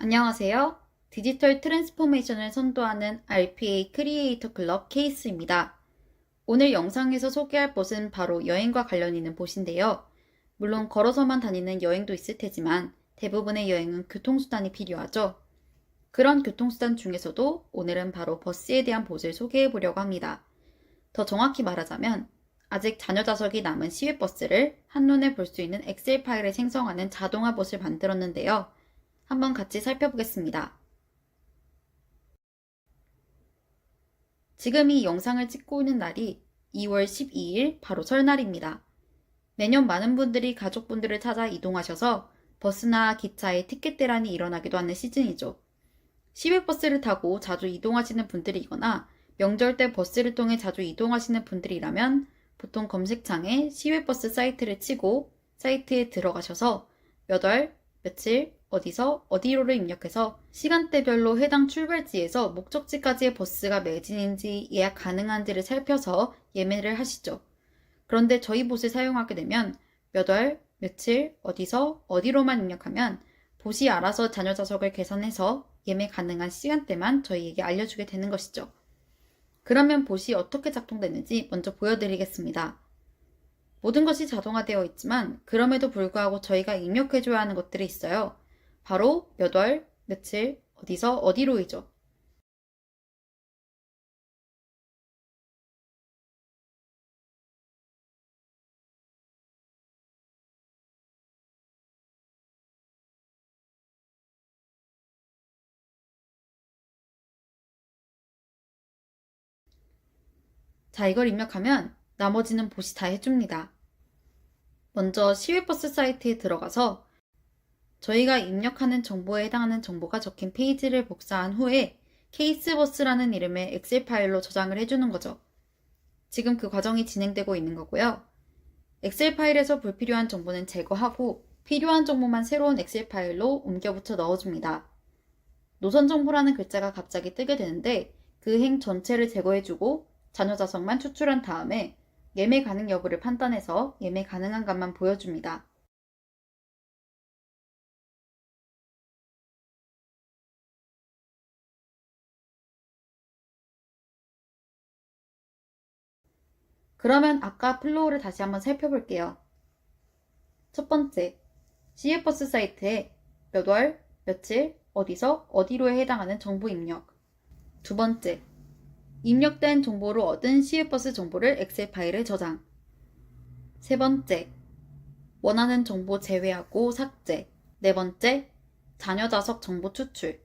안녕하세요. 디지털 트랜스포메이션을 선도하는 RPA 크리에이터 클럽 케이스입니다. 오늘 영상에서 소개할 곳은 바로 여행과 관련 있는 곳인데요. 물론 걸어서만 다니는 여행도 있을 테지만 대부분의 여행은 교통수단이 필요하죠. 그런 교통수단 중에서도 오늘은 바로 버스에 대한 곳을 소개해 보려고 합니다. 더 정확히 말하자면 아직 잔여 좌석이 남은 시외버스를 한눈에 볼 수 있는 엑셀 파일을 생성하는 자동화 봇을 만들었는데요. 한번 같이 살펴보겠습니다. 지금 이 영상을 찍고 있는 날이 2월 12일 바로 설날입니다. 매년 많은 분들이 가족분들을 찾아 이동하셔서 버스나 기차의 티켓 대란이 일어나기도 하는 시즌이죠. 시외버스를 타고 자주 이동하시는 분들이거나 명절 때 버스를 통해 자주 이동하시는 분들이라면 보통 검색창에 시외버스 사이트를 치고 사이트에 들어가셔서 몇 월, 며칠, 어디서, 어디로를 입력해서 시간대별로 해당 출발지에서 목적지까지의 버스가 매진인지 예약 가능한지를 살펴서 예매를 하시죠. 그런데 저희 봇을 사용하게 되면 몇 월, 며칠, 어디서, 어디로만 입력하면 봇이 알아서 잔여 좌석을 계산해서 예매 가능한 시간대만 저희에게 알려주게 되는 것이죠. 그러면 봇이 어떻게 작동되는지 먼저 보여드리겠습니다. 모든 것이 자동화되어 있지만 그럼에도 불구하고 저희가 입력해줘야 하는 것들이 있어요. 바로 몇 월, 며칠, 어디서, 어디로이죠. 자, 이걸 입력하면 나머지는 봇이 다 해줍니다. 먼저 시외버스 사이트에 들어가서 저희가 입력하는 정보에 해당하는 정보가 적힌 페이지를 복사한 후에 케이스버스라는 이름의 엑셀 파일로 저장을 해주는 거죠. 지금 그 과정이 진행되고 있는 거고요. 엑셀 파일에서 불필요한 정보는 제거하고 필요한 정보만 새로운 엑셀 파일로 옮겨 붙여 넣어줍니다. 노선 정보라는 글자가 갑자기 뜨게 되는데 그 행 전체를 제거해주고 잔여 좌석만 추출한 다음에 예매 가능 여부를 판단해서 예매 가능한 값만 보여줍니다. 그러면 아까 플로우를 다시 한번 살펴볼게요. 첫 번째, CF버스 사이트에 몇 월, 며칠, 어디서, 어디로에 해당하는 정보 입력. 두 번째, 입력된 정보로 얻은 CF버스 정보를 엑셀 파일에 저장. 세 번째, 원하는 정보 제외하고 삭제. 네 번째, 잔여 좌석 정보 추출.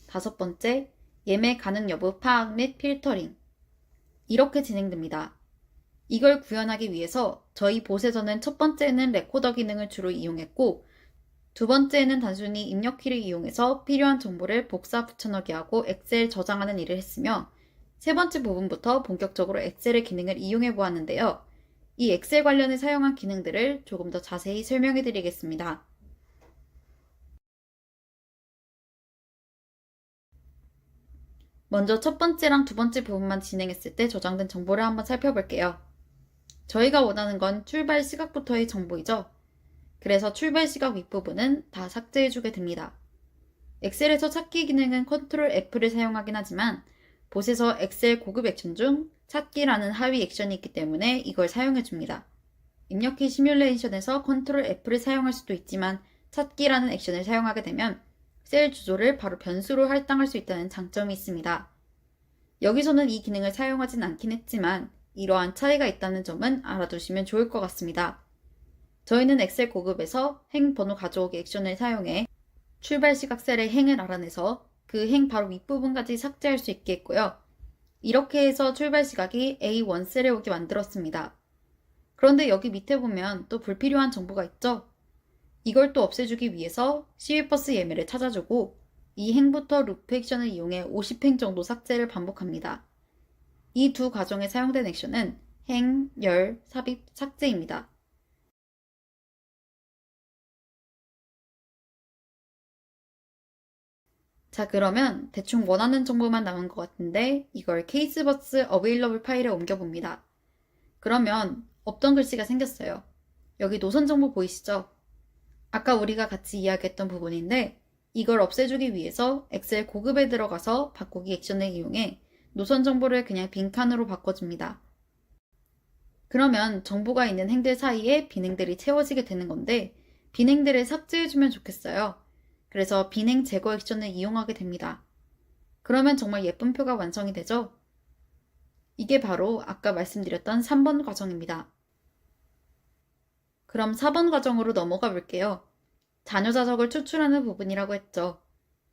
다섯 번째, 예매 가능 여부 파악 및 필터링. 이렇게 진행됩니다. 이걸 구현하기 위해서 저희 봇에서는 첫 번째는 레코더 기능을 주로 이용했고 두 번째는 단순히 입력키를 이용해서 필요한 정보를 복사 붙여넣기 하고 엑셀 저장하는 일을 했으며 세 번째 부분부터 본격적으로 엑셀의 기능을 이용해 보았는데요. 이 엑셀 관련해 사용한 기능들을 조금 더 자세히 설명해 드리겠습니다. 먼저 첫 번째랑 두 번째 부분만 진행했을 때 저장된 정보를 한번 살펴볼게요. 저희가 원하는 건 출발 시각부터의 정보이죠. 그래서 출발 시각 윗부분은 다 삭제해주게 됩니다. 엑셀에서 찾기 기능은 컨트롤 F를 사용하긴 하지만 봇에서 엑셀 고급 액션 중 찾기라는 하위 액션이 있기 때문에 이걸 사용해줍니다. 입력키 시뮬레이션에서 컨트롤 F를 사용할 수도 있지만 찾기라는 액션을 사용하게 되면 셀 주소를 바로 변수로 할당할 수 있다는 장점이 있습니다. 여기서는 이 기능을 사용하진 않긴 했지만 이러한 차이가 있다는 점은 알아두시면 좋을 것 같습니다. 저희는 엑셀 고급에서 행 번호 가져오기 액션을 사용해 출발 시각 셀의 행을 알아내서 그 행 바로 윗부분까지 삭제할 수 있게 했고요. 이렇게 해서 출발 시각이 A1 셀에 오게 만들었습니다. 그런데 여기 밑에 보면 또 불필요한 정보가 있죠? 이걸 또 없애주기 위해서 시외버스 예매를 찾아주고 이 행부터 루프 액션을 이용해 50행 정도 삭제를 반복합니다. 이 두 과정에 사용된 액션은 행, 열, 삽입, 삭제입니다. 자, 그러면 대충 원하는 정보만 남은 것 같은데 이걸 케이스버스 어베일러블 파일에 옮겨봅니다. 그러면 없던 글씨가 생겼어요. 여기 노선 정보 보이시죠? 아까 우리가 같이 이야기했던 부분인데 이걸 없애주기 위해서 엑셀 고급에 들어가서 바꾸기 액션을 이용해 노선 정보를 그냥 빈칸으로 바꿔줍니다. 그러면 정보가 있는 행들 사이에 빈행들이 채워지게 되는 건데 빈행들을 삭제해주면 좋겠어요. 그래서 빈행 제거 액션을 이용하게 됩니다. 그러면 정말 예쁜 표가 완성이 되죠? 이게 바로 아까 말씀드렸던 3번 과정입니다. 그럼 4번 과정으로 넘어가 볼게요. 자녀 자석을 추출하는 부분이라고 했죠.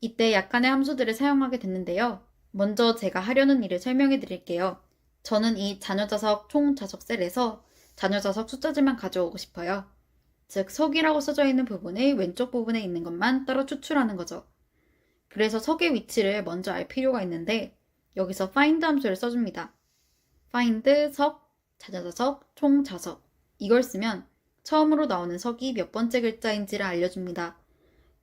이때 약간의 함수들을 사용하게 됐는데요. 먼저 제가 하려는 일을 설명해 드릴게요. 저는 이 자녀 자석 총 자석 셀에서 자녀 자석 숫자들만 가져오고 싶어요. 즉 석이라고 써져 있는 부분의 왼쪽 부분에 있는 것만 따로 추출하는 거죠. 그래서 석의 위치를 먼저 알 필요가 있는데 여기서 find 함수를 써줍니다. find 석, 자녀 자석, 총 자석 이걸 쓰면 처음으로 나오는 석이 몇 번째 글자인지를 알려줍니다.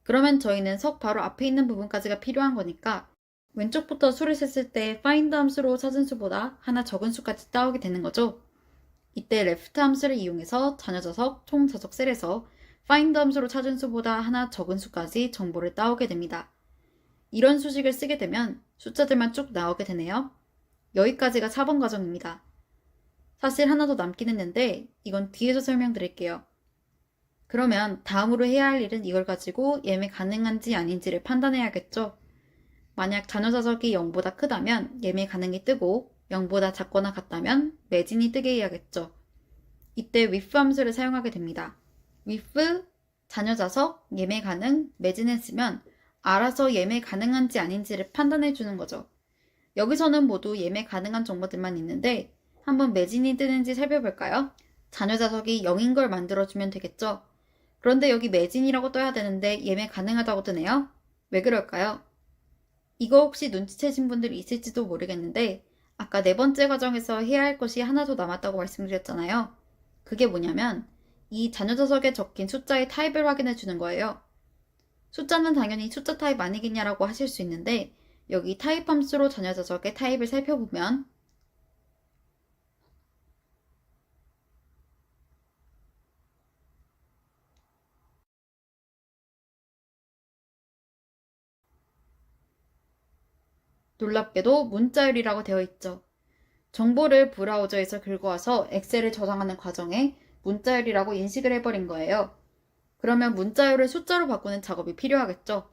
그러면 저희는 석 바로 앞에 있는 부분까지가 필요한 거니까 왼쪽부터 수를 셌을 때 find 함수로 찾은 수보다 하나 적은 수까지 따오게 되는 거죠. 이때 left 함수를 이용해서 자녀 자석, 총 자석 셀에서 find 함수로 찾은 수보다 하나 적은 수까지 정보를 따오게 됩니다. 이런 수식을 쓰게 되면 숫자들만 쭉 나오게 되네요. 여기까지가 4번 과정입니다. 사실 하나 더 남긴 했는데 이건 뒤에서 설명드릴게요. 그러면 다음으로 해야 할 일은 이걸 가지고 예매 가능한지 아닌지를 판단해야겠죠. 만약 자녀 자석이 0보다 크다면 예매 가능이 뜨고 0보다 작거나 같다면 매진이 뜨게 해야겠죠. 이때 with 함수를 사용하게 됩니다. with 자녀 자석 예매 가능 매진했으면 알아서 예매 가능한지 아닌지를 판단해 주는 거죠. 여기서는 모두 예매 가능한 정보들만 있는데 한번 매진이 뜨는지 살펴볼까요? 자녀 자석이 0인 걸 만들어주면 되겠죠? 그런데 여기 매진이라고 떠야 되는데 예매 가능하다고 뜨네요? 왜 그럴까요? 이거 혹시 눈치채신 분들이 있을지도 모르겠는데 아까 네 번째 과정에서 해야 할 것이 하나 더 남았다고 말씀드렸잖아요. 그게 뭐냐면 이 자녀 자석에 적힌 숫자의 타입을 확인해 주는 거예요. 숫자는 당연히 숫자 타입 아니겠냐라고 하실 수 있는데 여기 타입 함수로 자녀 자석의 타입을 살펴보면 놀랍게도 문자열이라고 되어 있죠. 정보를 브라우저에서 긁어와서 엑셀에 저장하는 과정에 문자열이라고 인식을 해버린 거예요. 그러면 문자열을 숫자로 바꾸는 작업이 필요하겠죠.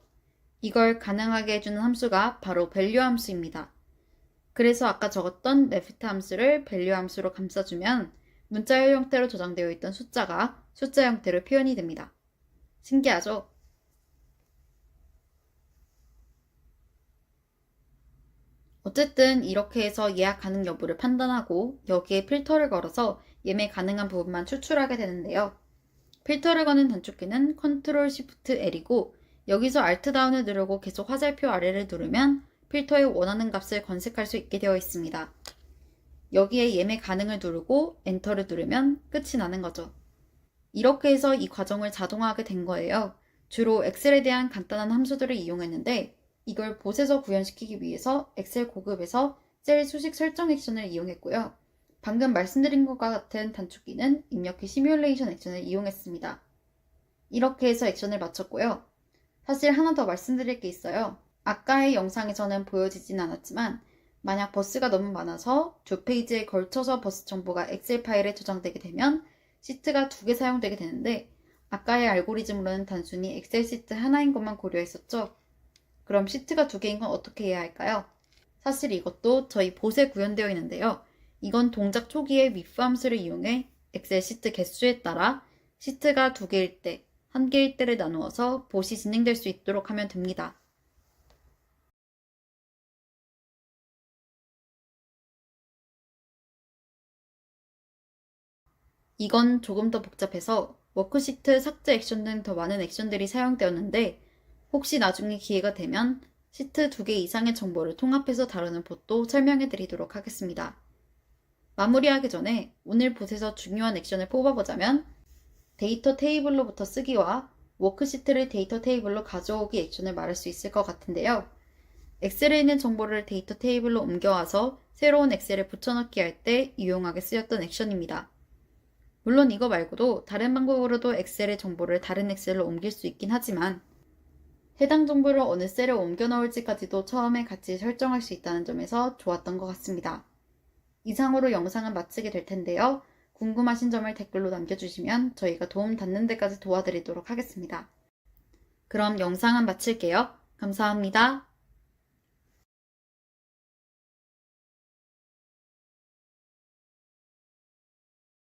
이걸 가능하게 해주는 함수가 바로 value 함수입니다. 그래서 아까 적었던 left 함수를 value 함수로 감싸주면 문자열 형태로 저장되어 있던 숫자가 숫자 형태로 표현이 됩니다. 신기하죠? 어쨌든 이렇게 해서 예약 가능 여부를 판단하고 여기에 필터를 걸어서 예매 가능한 부분만 추출하게 되는데요. 필터를 거는 단축키는 Ctrl Shift L이고 여기서 Alt 다운을 누르고 계속 화살표 아래를 누르면 필터에 원하는 값을 건색할 수 있게 되어 있습니다. 여기에 예매 가능을 누르고 엔터를 누르면 끝이 나는 거죠. 이렇게 해서 이 과정을 자동화하게 된 거예요. 주로 엑셀에 대한 간단한 함수들을 이용했는데 이걸 봇에서 구현시키기 위해서 엑셀 고급에서 셀 수식 설정 액션을 이용했고요. 방금 말씀드린 것과 같은 단축키는 입력키 시뮬레이션 액션을 이용했습니다. 이렇게 해서 액션을 마쳤고요. 사실 하나 더 말씀드릴 게 있어요. 아까의 영상에서는 보여지진 않았지만 만약 버스가 너무 많아서 두 페이지에 걸쳐서 버스 정보가 엑셀 파일에 저장되게 되면 시트가 2개 사용되게 되는데 아까의 알고리즘으로는 단순히 엑셀 시트 하나인 것만 고려했었죠. 그럼 시트가 2개인 건 어떻게 해야 할까요? 사실 이것도 저희 봇에 구현되어 있는데요. 이건 동작 초기에 with 함수를 이용해 엑셀 시트 개수에 따라 시트가 2개일 때, 1개일 때를 나누어서 봇이 진행될 수 있도록 하면 됩니다. 이건 조금 더 복잡해서 워크시트 삭제 액션 등 더 많은 액션들이 사용되었는데 혹시 나중에 기회가 되면 시트 2개 이상의 정보를 통합해서 다루는 봇도 설명해 드리도록 하겠습니다. 마무리하기 전에 오늘 봇에서 중요한 액션을 뽑아보자면 데이터 테이블로부터 쓰기와 워크시트를 데이터 테이블로 가져오기 액션을 말할 수 있을 것 같은데요. 엑셀에 있는 정보를 데이터 테이블로 옮겨와서 새로운 엑셀에 붙여넣기 할 때 유용하게 쓰였던 액션입니다. 물론 이거 말고도 다른 방법으로도 엑셀의 정보를 다른 엑셀로 옮길 수 있긴 하지만 해당 정보를 어느 셀에 옮겨 넣을지까지도 처음에 같이 설정할 수 있다는 점에서 좋았던 것 같습니다. 이상으로 영상은 마치게 될 텐데요. 궁금하신 점을 댓글로 남겨주시면 저희가 도움 닿는 데까지 도와드리도록 하겠습니다. 그럼 영상은 마칠게요. 감사합니다.